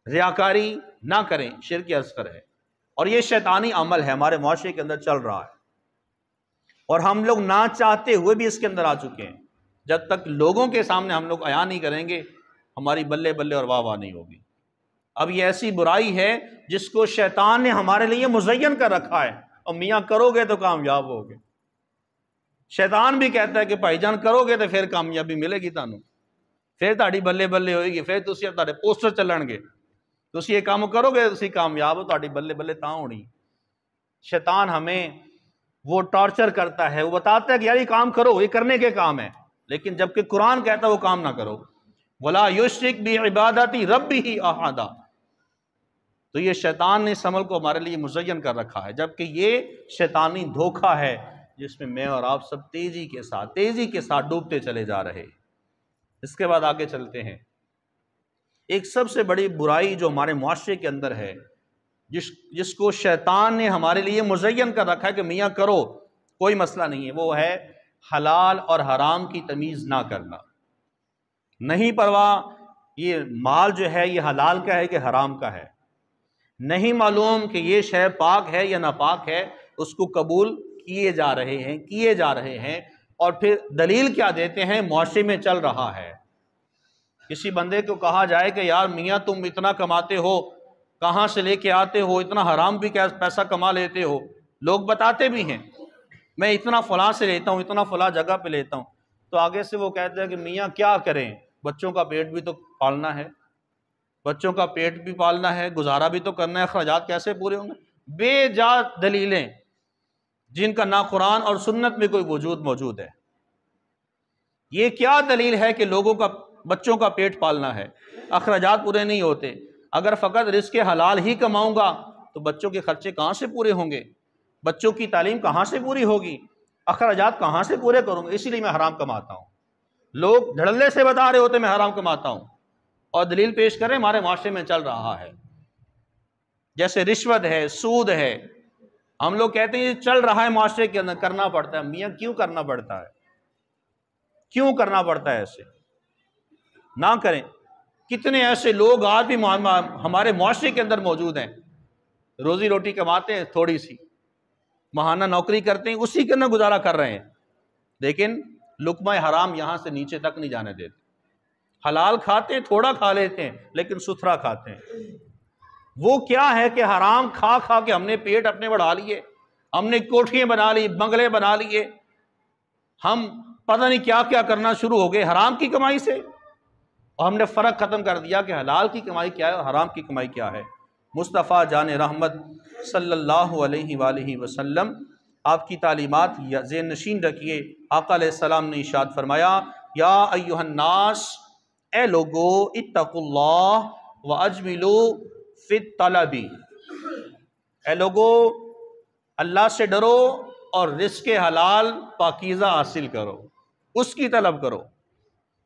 ریاکاری نہ کریں، شرک اصغر ہے، اور یہ شیطانی عمل ہے، ہمارے معاشرے کے اندر چل رہا ہے، اور ہم لوگ نہ چاہتے ہوئے بھی اس کے اندر آ چکے ہیں۔ جب تک لوگوں کے سامنے ہم لوگ عیاں نہیں کریں گے ہماری بلے بلے اور واہ واہ نہیں ہوگی۔ اب یہ ایسی برائی ہے جس کو شیطان نے ہمارے لیے مزین کر رکھا ہے، اور میاں کرو گے تو کامیاب ہوگے۔ شیطان بھی کہتا ہے کہ بھائی جان کرو گے تو پھر کامیابی ملے گی تانوں، پھر تہاڈی بلے بلے ہوئے گی، پھر تسی تہاڈے پوسٹر چلن گے، تسی یہ کام کرو گے تسی کامیاب ہو، تہاڈی بلے بلے تاں ہونی۔ شیطان ہمیں وہ ٹارچر کرتا ہے، وہ بتاتا ہے کہ یار یہ کام کرو، یہ کرنے کے کام ہے، لیکن جبکہ قرآن کہتا ہے وہ کام نہ کرو۔ وَلَا يُشْرِكْ بِعِبَادَةِ رَبِّهِ أَحَدًا، تو یہ شیطان نے اس عمل کو ہمارے لیے مزین کر رکھا ہے، جبکہ یہ شیطانی دھوکہ ہے جس میں میں اور آپ سب تیزی کے ساتھ ڈوبتے چلے جا رہے۔ اس کے بعد آگے چلتے ہیں۔ ایک سب سے بڑی برائی جو ہمارے معاشرے کے اندر ہے، جس کو شیطان نے ہمارے لیے مزین کر رکھا ہے کہ میاں کرو کوئی مسئلہ نہیں ہے، وہ ہے حلال اور حرام کی تمیز نہ کرنا۔ نہیں پرواہ یہ مال جو ہے یہ حلال کا ہے کہ حرام کا ہے، نہیں معلوم کہ یہ شے پاک ہے یا ناپاک ہے، اس کو قبول کیے جا رہے ہیں، اور پھر دلیل کیا دیتے ہیں؟ معاشرے میں چل رہا ہے۔ کسی بندے کو کہا جائے کہ یار میاں تم اتنا کماتے ہو، کہاں سے لے کے آتے ہو، اتنا حرام بھی کیا پیسہ کما لیتے ہو، لوگ بتاتے بھی ہیں میں اتنا فلاں سے لیتا ہوں، اتنا فلاں جگہ پہ لیتا ہوں، تو آگے سے وہ کہتے ہیں کہ میاں کیا کریں، بچوں کا پیٹ بھی تو پالنا ہے، بچوں کا پیٹ بھی پالنا ہے، گزارا بھی تو کرنا ہے، اخراجات کیسے پورے ہوں گے؟ بے جا دلیلیں جن کا نہ قرآن اور سنت میں کوئی وجود موجود ہے۔ یہ کیا دلیل ہے کہ لوگوں کا بچوں کا پیٹ پالنا ہے، اخراجات پورے نہیں ہوتے؟ اگر فقط رزق حلال ہی کماؤں گا تو بچوں کے خرچے کہاں سے پورے ہوں گے، بچوں کی تعلیم کہاں سے پوری ہوگی، اخراجات کہاں سے پورے کروں گا؟ اسی لیے میں حرام کماتا ہوں۔ لوگ دھڑلے سے بتا رہے ہوتے میں حرام کماتا ہوں، اور دلیل پیش کریں ہمارے معاشرے میں چل رہا ہے، جیسے رشوت ہے، سود ہے، ہم لوگ کہتے ہیں یہ چل رہا ہے معاشرے کے اندر، کرنا پڑتا ہے۔ میاں کیوں کرنا پڑتا ہے؟ کیوں کرنا پڑتا ہے؟ ایسے نہ کریں۔ کتنے ایسے لوگ آج بھی ہمارے معاشرے کے اندر موجود ہیں، روزی روٹی کماتے ہیں تھوڑی سی، ماہانہ نوکری کرتے ہیں، اسی کے اندر گزارا کر رہے ہیں، لیکن لقمہ حرام یہاں سے نیچے تک نہیں جانے دیتے۔ حلال کھاتے ہیں، تھوڑا کھا لیتے ہیں، لیکن ستھرا کھاتے ہیں۔ وہ کیا ہے کہ حرام کھا کھا کے ہم نے پیٹ اپنے بڑھا لیے، ہم نے کوٹھیاں بنا لی، بنگلے بنا لیے، ہم پتہ نہیں کیا کیا کرنا شروع ہو گئے حرام کی کمائی سے، اور ہم نے فرق ختم کر دیا کہ حلال کی کمائی کیا ہے اور حرام کی کمائی کیا ہے۔ مصطفیٰ جان رحمت صلی اللہ علیہ وآلہ وسلم آپ کی تعلیمات ذہن نشین رکھیے۔ آقا علیہ السلام نے ارشاد فرمایا، یا ایھا الناس، اے لوگو، اتقوا اللہ واجملوا فی الطلب، اے لوگو اللہ سے ڈرو اور رزق حلال پاکیزہ حاصل کرو، اس کی طلب کرو۔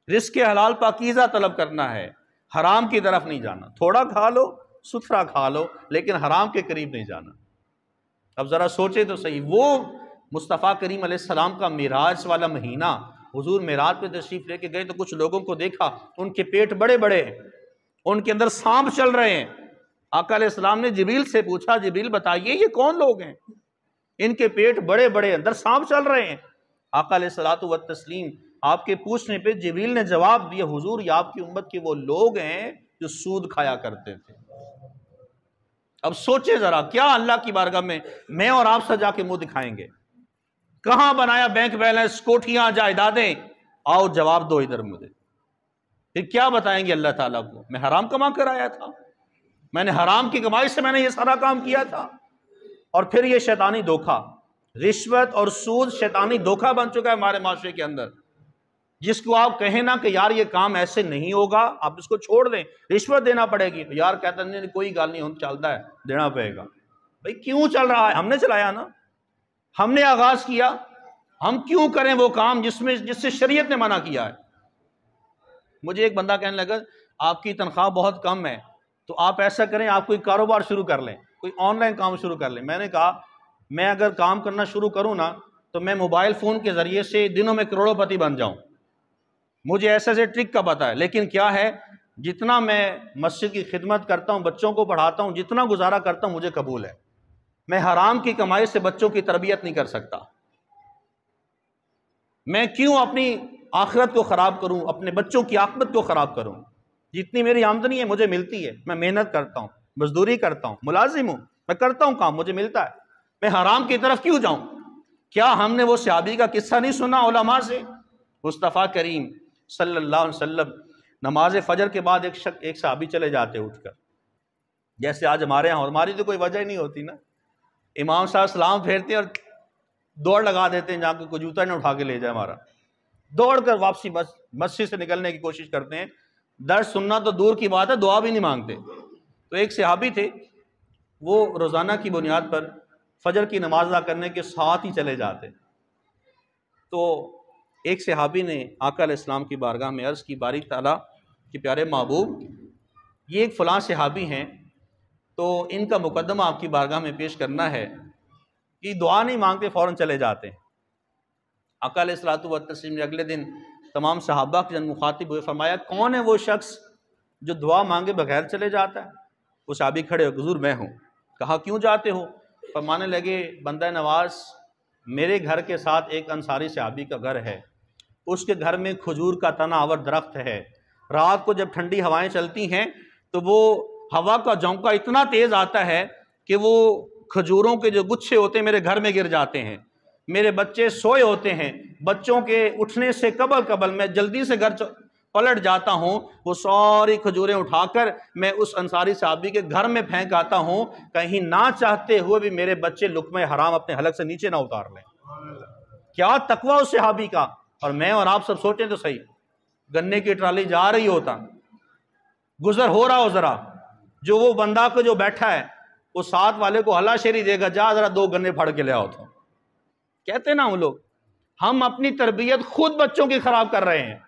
رزق حلال پاکیزہ طلب کرنا ہے، حرام کی طرف نہیں جانا۔ تھوڑا کھا لو، ستھرا کھا لو، لیکن حرام کے قریب نہیں جانا۔ اب ذرا سوچے تو صحیح، وہ مصطفیٰ کریم علیہ السلام کا معراج والا مہینہ، حضور معراج پہ تشریف لے کے گئے تو کچھ لوگوں کو دیکھا ان کے پیٹ بڑے بڑے ہیں، ان کے اندر سانپ چل رہے ہیں۔ آقا علیہ السلام نے جبریل سے پوچھا، جبریل بتائیے یہ کون لوگ ہیں، ان کے پیٹ بڑے بڑے، اندر سانپ چل رہے ہیں۔ آقا علیہ الصلوۃ والتسلیم آپ کے پوچھنے پہ جبریل نے جواب دیا، حضور یہ آپ کی امت کے وہ لوگ ہیں جو سود کھایا کرتے تھے۔ اب سوچے ذرا، کیا اللہ کی بارگاہ میں اور آپ سے جا کے منہ دکھائیں گے؟ کہاں بنایا بینک بیلنس، کوٹھیاں، جائیدادیں؟ آؤ جواب دو ادھر مجھے۔ پھر کیا بتائیں گے اللہ تعالیٰ کو؟ میں حرام کما کر آیا تھا، میں نے حرام کی کمائی سے میں نے یہ سارا کام کیا تھا۔ اور پھر یہ شیطانی دھوکہ، رشوت اور سود شیطانی دھوکہ بن چکا ہے ہمارے معاشرے کے اندر، جس کو آپ کہیں نا کہ یار یہ کام ایسے نہیں ہوگا، آپ اس کو چھوڑ دیں، رشوت دینا پڑے گی، یار کہتا نہیں کوئی گال نہیں، ہم چلتا ہے، دینا پڑے گا۔ بھئی کیوں چل رہا ہے؟ ہم نے چلایا نا، ہم نے آغاز کیا، ہم کیوں کریں وہ کام جس سے شریعت نے منع کیا ہے؟ مجھے ایک بندہ کہنے لگا آپ کی تنخواہ بہت کم ہے، تو آپ ایسا کریں آپ کوئی کاروبار شروع کر لیں، کوئی آن لائن کام شروع کر لیں۔ میں نے کہا میں اگر کام کرنا شروع کروں نا تو میں موبائل فون کے ذریعے سے دنوں میں کروڑوں پتی بن جاؤں، مجھے ایسے ٹرک کا پتہ ہے، لیکن کیا ہے جتنا میں مسجد کی خدمت کرتا ہوں، بچوں کو پڑھاتا ہوں، جتنا گزارا کرتا ہوں مجھے قبول ہے، میں حرام کی کمائی سے بچوں کی تربیت نہیں کر سکتا۔ میں کیوں اپنی آخرت کو خراب کروں، اپنے بچوں کی عاقبت کو خراب کروں؟ جتنی میری آمدنی ہے مجھے ملتی ہے، میں محنت کرتا ہوں، مزدوری کرتا ہوں، ملازم ہوں، میں کرتا ہوں کام، مجھے ملتا ہے، میں حرام کی طرف کیوں جاؤں؟ کیا ہم نے وہ صحابی کا قصہ نہیں سنا علماء سے؟ مصطفیٰ کریم صلی اللہ علیہ وسلم نماز فجر کے بعد ایک صحابی چلے جاتے اٹھ کر، جیسے آج ہمارے ہاں، ہماری تو کوئی وجہ ہی نہیں ہوتی نا، امام صاحب سلام پھیرتے اور دوڑ لگا دیتے ہیں، جہاں کوئی جوتا نہ اٹھا کے لے جائے ہمارا، دوڑ کر واپسی بس مسجد سے نکلنے کی کوشش کرتے ہیں، درس سننا تو دور کی بات ہے، دعا بھی نہیں مانگتے۔ تو ایک صحابی تھے، وہ روزانہ کی بنیاد پر فجر کی نماز ادا کرنے کے ساتھ ہی چلے جاتے۔ تو ایک صحابی نے آقا علیہ السلام کی بارگاہ میں عرض کی، باری تعالیٰ کہ پیارے محبوب، یہ ایک فلاں صحابی ہیں، تو ان کا مقدمہ آپ کی بارگاہ میں پیش کرنا ہے، کہ دعا نہیں مانگتے فوراً چلے جاتے ہیں۔ آقا علیہ الصلوۃ والتسلیم نے اگلے دن تمام صحابہ کے جن مخاطب ہوئے، فرمایا کون ہے وہ شخص جو دعا مانگے بغیر چلے جاتا ہے؟ وہ صحابی کھڑے ہو، حضور میں ہوں۔ کہا کیوں جاتے ہو؟ فرمانے لگے بندہ نواز، میرے گھر کے ساتھ ایک انصاری صحابی کا گھر ہے، اس کے گھر میں کھجور کا تنا آور درخت ہے، رات کو جب ٹھنڈی ہوائیں چلتی ہیں تو وہ ہوا کا جھونکا اتنا تیز آتا ہے کہ وہ کھجوروں کے جو گچھے ہوتے ہیں میرے گھر میں گر جاتے ہیں، میرے بچے سوئے ہوتے ہیں، بچوں کے اٹھنے سے قبل میں جلدی سے گھر پلٹ جاتا ہوں، وہ ساری کھجوریں اٹھا کر میں اس انصاری صحابی کے گھر میں پھینک آتا ہوں، کہیں نہ چاہتے ہوئے بھی میرے بچے لقمہ حرام اپنے حلق سے نیچے نہ اتار لیں۔ کیا تقویٰ اس صحابی کا! اور میں اور آپ سب سوچیں تو صحیح، گنے کی ٹرالی جا رہی ہوتا، گزر ہو رہا ہو، ذرا جو وہ بندہ کو جو بیٹھا ہے وہ ساتھ والے کو ہلا شیری دے گا، جا ذرا 2 گنے پھڑ کے لے آؤ۔ تو کہتے نا ہم لوگ، ہم اپنی تربیت خود بچوں کی خراب کر رہے ہیں۔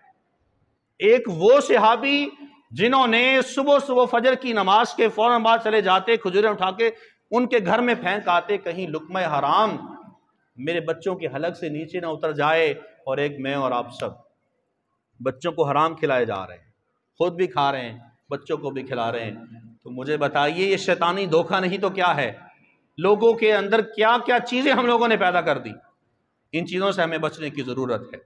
ایک وہ صحابی جنہوں نے صبح فجر کی نماز کے فوراً بعد چلے جاتے، کھجوریں اٹھا کے ان کے گھر میں پھینک آتے، کہیں لقمہ حرام میرے بچوں کے حلق سے نیچے نہ اتر جائے، اور ایک میں اور آپ سب بچوں کو حرام کھلائے جا رہے ہیں، خود بھی کھا رہے ہیں، بچوں کو بھی کھلا رہے ہیں۔ تو مجھے بتائیے یہ شیطانی دھوکہ نہیں تو کیا ہے؟ لوگوں کے اندر کیا کیا چیزیں ہم لوگوں نے پیدا کر دی، ان چیزوں سے ہمیں بچنے کی ضرورت ہے۔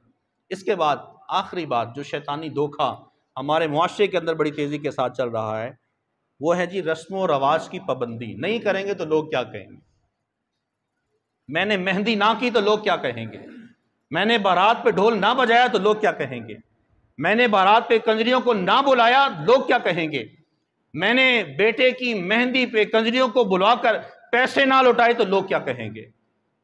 اس کے بعد آخری بات جو شیطانی دھوکہ ہمارے معاشرے کے اندر بڑی تیزی کے ساتھ چل رہا ہے، وہ ہے جی رسم و رواج کی پابندی۔ نہیں کریں گے تو لوگ کیا کہیں گے؟ میں نے مہندی نہ کی تو لوگ کیا کہیں گے؟ میں نے بارات پہ ڈھول نہ بجایا تو لوگ کیا کہیں گے؟ میں نے بارات پہ کنجریوں کو نہ بلایا لوگ کیا کہیں گے؟ میں نے بیٹے کی مہندی پہ کنجریوں کو بلا کر پیسے نہ لوٹائے تو لوگ کیا کہیں گے؟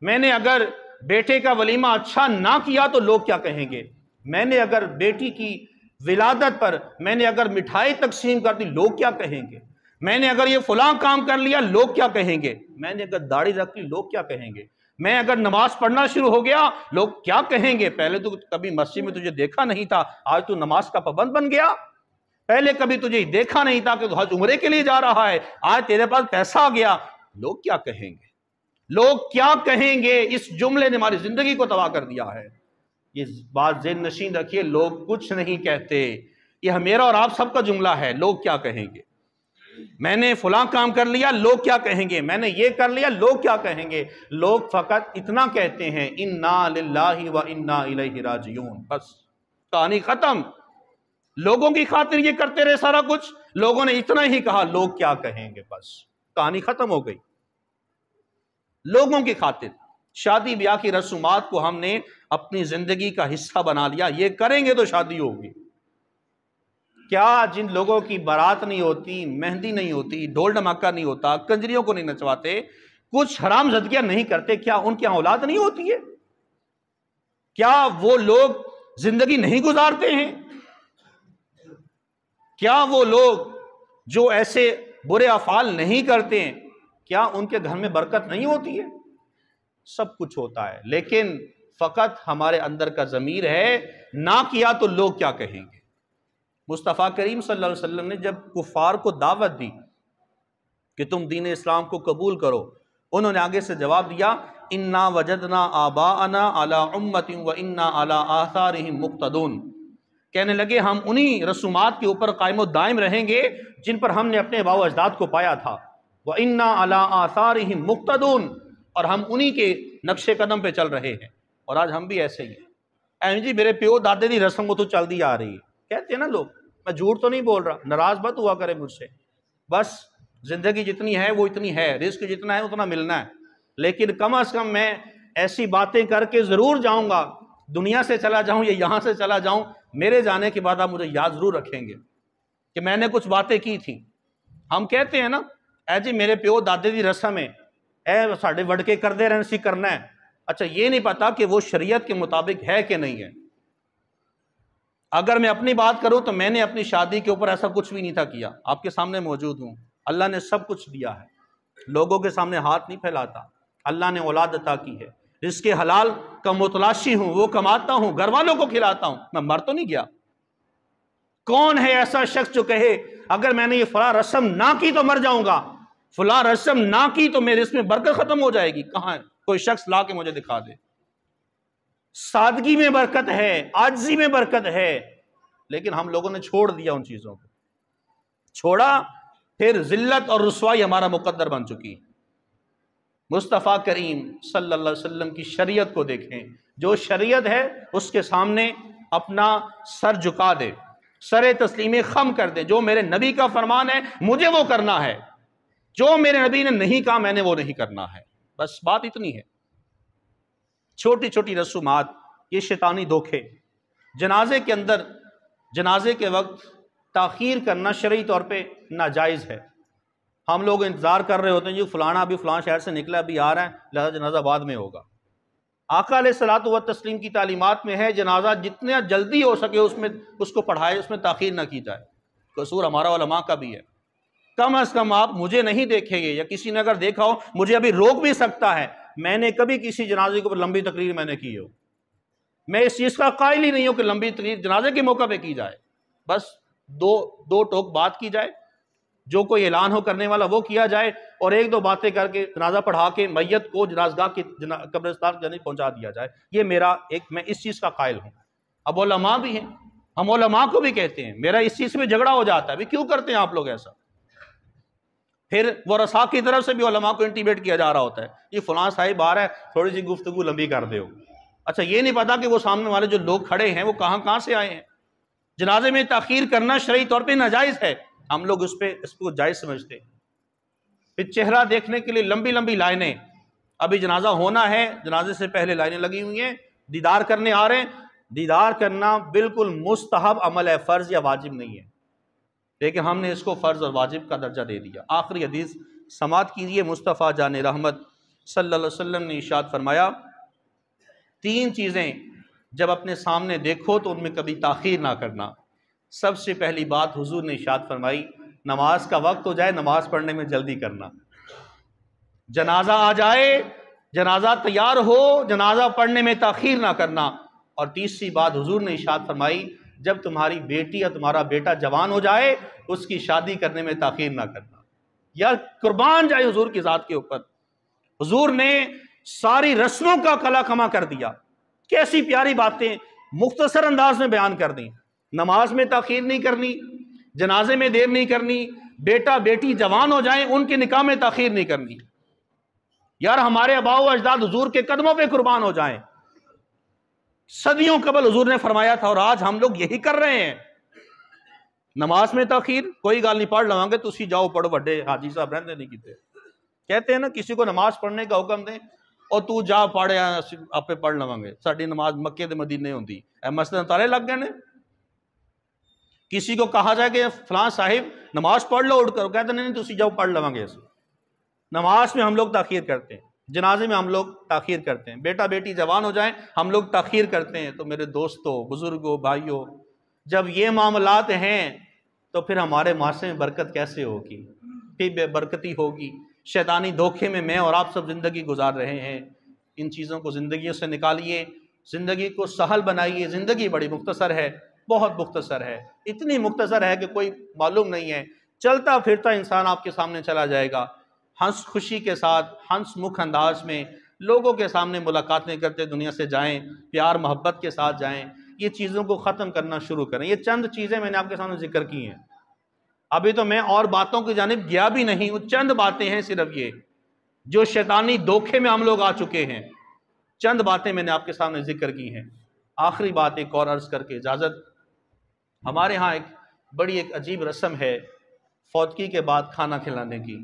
میں نے اگر بیٹے کا ولیمہ اچھا نہ کیا تو لوگ کیا کہیں گے؟ میں نے اگر بیٹی کی ولادت پر میں نے اگر مٹھائی تقسیم کر دی لوگ کیا کہیں گے؟ میں نے اگر یہ فلاں کام کر لیا لوگ کیا کہیں گے؟ میں نے اگر داڑھی رکھ لی لوگ کیا کہیں گے؟ میں اگر نماز پڑھنا شروع ہو گیا لوگ کیا کہیں گے؟ پہلے تو کبھی مسجد میں تجھے دیکھا نہیں تھا، آج تو نماز کا پابند بن گیا۔ پہلے کبھی تجھے دیکھا نہیں تھا کہ تو حج عمرے کے لیے جا رہا ہے، آج تیرے پاس پیسہ آ گیا، لوگ کیا کہیں گے؟ لوگ کیا کہیں گے؟ اس جملے نے ہماری زندگی کو تباہ کر دیا ہے۔ یہ بات ذہن نشین رکھیے، لوگ کچھ نہیں کہتے، یہ میرا اور آپ سب کا جملہ ہے۔ لوگ کیا کہیں گے؟ میں نے فلاں کام کر لیا لوگ کیا کہیں گے؟ میں نے یہ کر لیا لوگ کیا کہیں گے؟ لوگ فقط اتنا کہتے ہیں انا للہ و انا الیہ راجعون، بس کہانی ختم۔ لوگوں کی خاطر یہ کرتے رہے سارا کچھ، لوگوں نے اتنا ہی کہا لوگ کیا کہیں گے، بس کہانی ختم ہو گئی۔ لوگوں کی خاطر شادی بیاہ کی رسومات کو ہم نے اپنی زندگی کا حصہ بنا لیا، یہ کریں گے تو شادی ہوگی، کیا جن لوگوں کی بارات نہیں ہوتی، مہندی نہیں ہوتی، ڈھول ڈھماکہ نہیں ہوتا، کنجریوں کو نہیں نچواتے، کچھ حرام زدگیاں نہیں کرتے، کیا ان کی اولاد نہیں ہوتی ہے؟ کیا وہ لوگ زندگی نہیں گزارتے ہیں؟ کیا وہ لوگ جو ایسے برے افعال نہیں کرتے ہیں، کیا ان کے گھر میں برکت نہیں ہوتی ہے؟ سب کچھ ہوتا ہے، لیکن فقط ہمارے اندر کا ضمیر ہے، نہ کیا تو لوگ کیا کہیں گے۔ مصطفیٰ کریم صلی اللہ علیہ وسلم نے جب کفار کو دعوت دی کہ تم دین اسلام کو قبول کرو، انہوں نے آگے سے جواب دیا، انا وجدنا آباءنا علی امۃ وانا علی آثارہم مقتدون، کہنے لگے ہم انہی رسومات کے اوپر قائم و دائم رہیں گے جن پر ہم نے اپنے آباء و اجداد کو پایا تھا، وانا علی آثارہم مقتدون، اور ہم انہی کے نقش قدم پہ چل رہے ہیں۔ اور آج ہم بھی ایسے ہی ہیں، جی میرے پیو دادے دی رسم وہ تو چل دی آ رہی ہے، کہتے ہیں نا لوگ، میں جھوٹ تو نہیں بول رہا، ناراض مت ہوا کرے مجھ سے، بس زندگی جتنی ہے وہ اتنی ہے، رزق جتنا ہے اتنا ملنا ہے، لیکن کم از کم میں ایسی باتیں کر کے ضرور جاؤں گا، دنیا سے چلا جاؤں یا یہاں سے چلا جاؤں، میرے جانے کے بعد آپ مجھے یاد ضرور رکھیں گے کہ میں نے کچھ باتیں کی تھیں۔ ہم کہتے ہیں نا، اے جی میرے پیو دادے دی رسم ہے، اے ساڑھے وڑکے کردے رہن سی کرنا ہے، اچھا یہ نہیں پتا کہ وہ شریعت کے مطابق ہے کہ نہیں ہے۔ اگر میں اپنی بات کروں تو میں نے اپنی شادی کے اوپر ایسا کچھ بھی نہیں تھا کیا، آپ کے سامنے موجود ہوں، اللہ نے سب کچھ دیا ہے، لوگوں کے سامنے ہاتھ نہیں پھیلاتا، اللہ نے اولاد عطا کی ہے، رزق حلال کا متلاشی ہوں، وہ کماتا ہوں، گھر والوں کو کھلاتا ہوں، میں مر تو نہیں گیا۔ کون ہے ایسا شخص جو کہے اگر میں نے یہ فلاں رسم نہ کی تو مر جاؤں گا، فلاں رسم نہ کی تو میرے اس میں برکت ختم ہو جائے گی؟ کہاں ہے؟ کوئی شخص لا کے مجھے دکھا دے۔ سادگی میں برکت ہے، عاجزی میں برکت ہے، لیکن ہم لوگوں نے چھوڑ دیا ان چیزوں کو، چھوڑا، پھر ذلت اور رسوائی ہمارا مقدر بن چکی۔ مصطفیٰ کریم صلی اللہ علیہ وسلم کی شریعت کو دیکھیں، جو شریعت ہے اس کے سامنے اپنا سر جھکا دے، سر تسلیم خم کر دے، جو میرے نبی کا فرمان ہے مجھے وہ کرنا ہے، جو میرے نبی نے نہیں کہا میں نے وہ نہیں کرنا ہے، بس بات اتنی ہے۔ چھوٹی چھوٹی رسومات، یہ شیطانی دھوکے، جنازے کے اندر، جنازے کے وقت تاخیر کرنا شرعی طور پہ ناجائز ہے۔ ہم لوگ انتظار کر رہے ہوتے ہیں جی فلانا ابھی فلاں شہر سے نکلا، ابھی آ رہا ہے، لہذا جنازہ بعد میں ہوگا۔ آقا علیہ الصلوۃ والتسلیم کی تعلیمات میں ہے جنازہ جتنا جلدی ہو سکے اس کو پڑھائے، اس میں تاخیر نہ کی جائے۔ قصور ہمارا علماء کا بھی ہے، کم از کم آپ مجھے نہیں دیکھیں گے، یا کسی نے اگر دیکھا ہو مجھے ابھی روک بھی سکتا ہے، میں نے کبھی کسی جنازے کے اوپر لمبی تقریر میں نے کی ہو، میں اس چیز کا قائل ہی نہیں ہوں کہ لمبی تقریر جنازے کے موقع پہ کی جائے، بس دو ٹوک بات کی جائے، جو کوئی اعلان ہو کرنے والا وہ کیا جائے، اور ایک دو باتیں کر کے جنازہ پڑھا کے میت کو جنازگاہ کی قبرستان جانے پہنچا دیا جائے، یہ میرا میں اس چیز کا قائل ہوں۔ اب علماء بھی ہیں، ہم علماء کو بھی کہتے ہیں، میرا اس چیز میں جھگڑا ہو جاتا ہے، بھی کیوں کرتے ہیں آپ لوگ ایسا؟ پھر ورثاء کی طرف سے بھی علماء کو انٹیمیٹ کیا جا رہا ہوتا ہے، یہ فلاں صاحب آ رہا ہے، تھوڑی سی گفتگو لمبی کر دے ہو۔ اچھا یہ نہیں پتا کہ وہ سامنے والے جو لوگ کھڑے ہیں وہ کہاں سے آئے ہیں۔ جنازے میں تاخیر کرنا شرعی طور پہ ناجائز ہے، ہم لوگ اس کو جائز سمجھتے ہیں۔ پھر چہرہ دیکھنے کے لیے لمبی لمبی لائنیں، ابھی جنازہ ہونا ہے، جنازے سے پہلے لائنیں لگی ہوئی ہیں، دیدار کرنے آ رہے ہیں، دیدار کرنا بالکل مستحب عمل ہے، فرض یا واجب نہیں ہے، لیکن ہم نے اس کو فرض اور واجب کا درجہ دے دیا۔ آخری حدیث سماعت کیجیے، مصطفیٰ جان رحمت صلی اللہ علیہ وسلم نے ارشاد فرمایا، 3 چیزیں جب اپنے سامنے دیکھو تو ان میں کبھی تاخیر نہ کرنا۔ سب سے پہلی بات حضور نے ارشاد فرمائی، نماز کا وقت ہو جائے نماز پڑھنے میں جلدی کرنا، جنازہ آ جائے، جنازہ تیار ہو، جنازہ پڑھنے میں تاخیر نہ کرنا۔ اور تیسری بات حضور نے ارشاد فرمائی، جب تمہاری بیٹی یا تمہارا بیٹا جوان ہو جائے اس کی شادی کرنے میں تاخیر نہ کرنا۔ یا قربان جائے حضور کی ذات کے اوپر، حضور نے ساری رسموں کا کلا کما کر دیا، کیسی پیاری باتیں مختصر انداز میں بیان کر دیں۔ نماز میں تاخیر نہیں کرنی، جنازے میں دیر نہیں کرنی، بیٹا بیٹی جوان ہو جائیں ان کے نکاح میں تاخیر نہیں کرنی۔ یار ہمارے آباء و اجداد حضور کے قدموں پہ قربان ہو جائیں، صدیوں قبل حضور نے فرمایا تھا، اور آج ہم لوگ یہی کر رہے ہیں۔ نماز میں تاخیر، کوئی گال نہیں، پڑھ لواں گے تسی جاؤ پڑھو، بڑے حاجی صاحب رہندے نہیں کیتے۔ کہتے ہیں نا کسی کو نماز پڑھنے کا حکم دیں اور تو جا پڑھے آپ پہ پڑھ لواں گے، ساڈی نماز مکے دے مدینے ہوندی اے مسجد تالے لگ گئے نے۔ کسی کو کہا جائے کہ فلاں صاحب نماز پڑھ لو اٹھ کر، کہتے نہیں تسی جاؤ پڑھ لواں گے. نماز میں ہم لوگ تاخیر کرتے ہیں، جنازے میں ہم لوگ تاخیر کرتے ہیں، بیٹا بیٹی جوان ہو جائیں ہم لوگ تاخیر کرتے ہیں. تو میرے دوستوں، بزرگوں، بھائیوں، جب یہ معاملات ہیں تو پھر ہمارے معاشرے میں برکت کیسے ہوگی؟ پھر بے برکتی ہوگی. شیطانی دھوکے میں اور آپ سب زندگی گزار رہے ہیں. ان چیزوں کو زندگیوں سے نکالیے، زندگی کو سہل بنائیے. زندگی بڑی مختصر ہے، بہت مختصر ہے، اتنی مختصر ہے کہ کوئی معلوم نہیں ہے. چلتا پھرتا انسان آپ کے سامنے چلا جائے گا. ہنس خوشی کے ساتھ، ہنس مکھ انداز میں لوگوں کے سامنے ملاقاتیں کرتے دنیا سے جائیں، پیار محبت کے ساتھ جائیں. یہ چیزوں کو ختم کرنا شروع کریں. یہ چند چیزیں میں نے آپ کے سامنے ذکر کی ہیں. ابھی تو میں اور باتوں کی جانب گیا بھی نہیں ہوں. چند باتیں ہیں صرف یہ جو شیطانی دھوکے میں ہم لوگ آ چکے ہیں. چند باتیں میں نے آپ کے سامنے ذکر کی ہیں. آخری بات ایک اور عرض کر کے اجازت. ہمارے ہاں ایک عجیب رسم ہے فوتگی کے بعد کھانا کھلانے کی،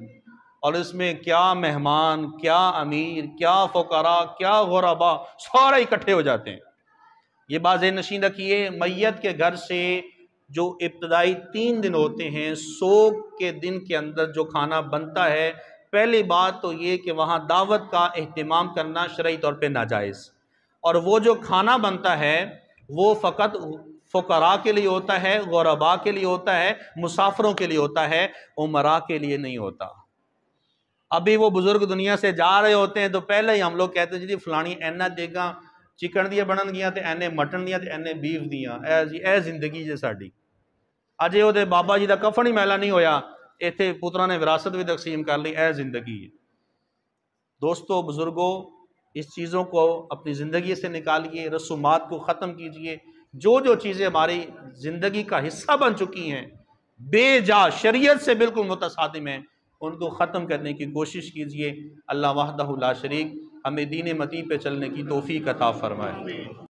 اور اس میں کیا مہمان، کیا امیر، کیا فقراء، کیا غرباء، سارے اکٹھے ہو جاتے ہیں. یہ بات ذہن نشین رکھیے، میت کے گھر سے جو ابتدائی 3 دن ہوتے ہیں، سوگ کے دن کے اندر جو کھانا بنتا ہے، پہلی بات تو یہ کہ وہاں دعوت کا اہتمام کرنا شرعی طور پہ ناجائز. اور وہ جو کھانا بنتا ہے وہ فقط فقراء کے لیے ہوتا ہے، غرباء کے لیے ہوتا ہے، مسافروں کے لیے ہوتا ہے، امراء کے لیے نہیں ہوتا. ابھی وہ بزرگ دنیا سے جا رہے ہوتے ہیں تو پہلے ہی ہم لوگ کہتے ہیں جی فلانی اینا دے گا چکن دیا بنن گیا تے اینے مٹن دیا تے اینے بیف دیا. اے زندگی جے ساڈی. اجے وہ بابا جی دا کفن ہی میلا نہیں ہویا، ایتھے پترا نے وراثت بھی تقسیم کر لی. اے زندگی. دوستو، بزرگوں، اس چیزوں کو اپنی زندگی سے نکالیے، رسومات کو ختم کیجئے. جو چیزیں ہماری زندگی کا حصہ بن چکی ہیں، بے جا شریعت سے بالکل متصادم ہیں، ان کو ختم کرنے کی کوشش کیجئے. اللہ وحدہ لا شریک ہمیں دین متی پہ چلنے کی توفیق عطا فرمائے.